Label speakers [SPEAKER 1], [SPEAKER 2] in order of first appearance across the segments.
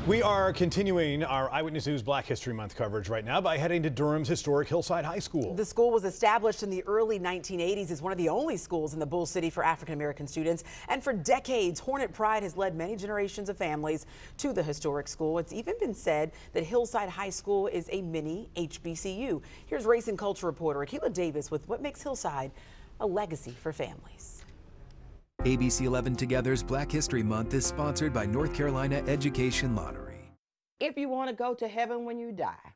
[SPEAKER 1] We are continuing our Eyewitness News Black History Month coverage right now by heading to Durham's historic Hillside High School.
[SPEAKER 2] The school was established in the early 1980s as one of the only schools in the Bull City for African-American students. And for decades, Hornet Pride has led many generations of families to the historic school. It's even been said that Hillside High School is a mini HBCU. Here's race and culture reporter Akila Davis with what makes Hillside a legacy for families.
[SPEAKER 3] ABC 11 Together's Black History Month is sponsored by North Carolina Education Lottery.
[SPEAKER 4] If you want to go to heaven when you die,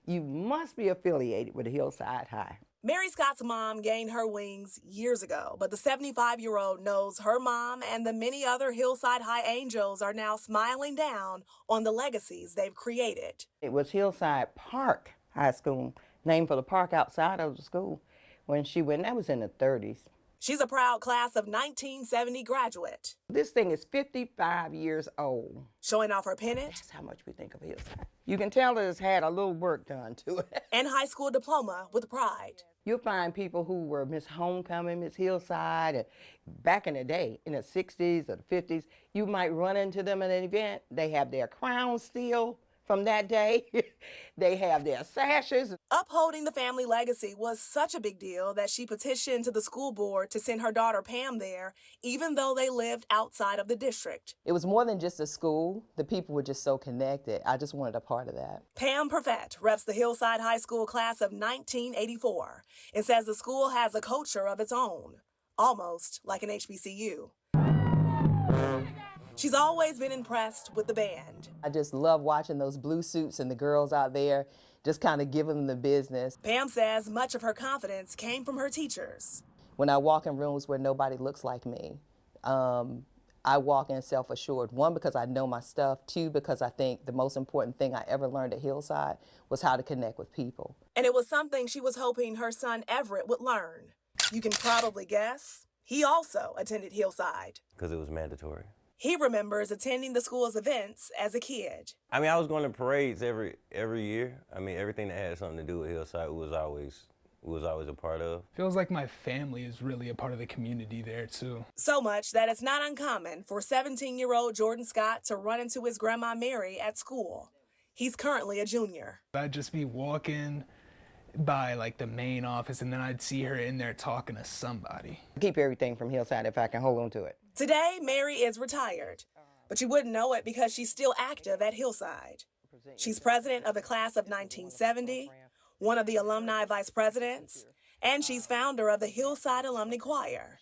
[SPEAKER 4] you must be affiliated with Hillside High.
[SPEAKER 5] Mary Scott's mom gained her wings years ago, but the 75-year-old knows her mom and the many other Hillside High Angels are now smiling down on the legacies they've created.
[SPEAKER 4] It was Hillside Park High School, named for the park outside of the school. When she went, that was in the 30s.
[SPEAKER 5] She's a proud class of 1970 graduate.
[SPEAKER 4] This thing is 55 years old.
[SPEAKER 5] Showing off her pennant.
[SPEAKER 4] That's how much we think of Hillside. You can tell that it's had a little work done to it.
[SPEAKER 5] And high school diploma with pride.
[SPEAKER 4] You'll find people who were Miss Homecoming, Miss Hillside, and back in the day, in the 60s or the 50s, you might run into them at an event. They have their crowns still from that day. They have their sashes.
[SPEAKER 5] Upholding the family legacy was such a big deal that she petitioned to the school board to send her daughter Pam there, even though they lived outside of the district.
[SPEAKER 6] It was more than just a school. The people were just so connected. I just wanted a part of that.
[SPEAKER 5] Pam Perfett reps the Hillside High School class of 1984 and says the school has a culture of its own, almost like an HBCU. She's always been impressed with the band.
[SPEAKER 6] I just love watching those blue suits and the girls out there, just kind of giving them the business.
[SPEAKER 5] Pam says much of her confidence came from her teachers.
[SPEAKER 6] When I walk in rooms where nobody looks like me, I walk in self-assured. One, because I know my stuff. Two, because I think the most important thing I ever learned at Hillside was how to connect with people.
[SPEAKER 5] And it was something she was hoping her son Everett would learn. You can probably guess, he also attended Hillside.
[SPEAKER 7] Because it was mandatory.
[SPEAKER 5] He remembers attending the school's events as a kid.
[SPEAKER 7] I mean, I was going to parades every year. I mean, everything that had something to do with Hillside was always a part of.
[SPEAKER 8] Feels like my family is really a part of the community there too.
[SPEAKER 5] So much that it's not uncommon for 17-year-old Jordan Scott to run into his grandma Mary at school. He's currently a junior.
[SPEAKER 8] I'd just be walking by like the main office and then I'd see her in there talking to somebody.
[SPEAKER 4] Keep everything from Hillside if I can hold on to it.
[SPEAKER 5] Today, Mary is retired, but you wouldn't know it because she's still active at Hillside. She's president of the class of 1970, one of the alumni vice presidents, and she's founder of the Hillside Alumni Choir.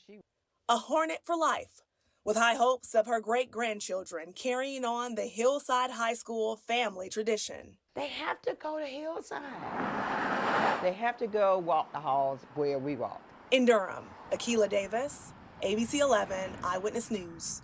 [SPEAKER 5] A Hornet for life, with high hopes of her great-grandchildren carrying on the Hillside High School family tradition.
[SPEAKER 4] They have to go to Hillside. They have to go walk the halls where we walk.
[SPEAKER 5] In Durham, Akila Davis, ABC 11 Eyewitness News.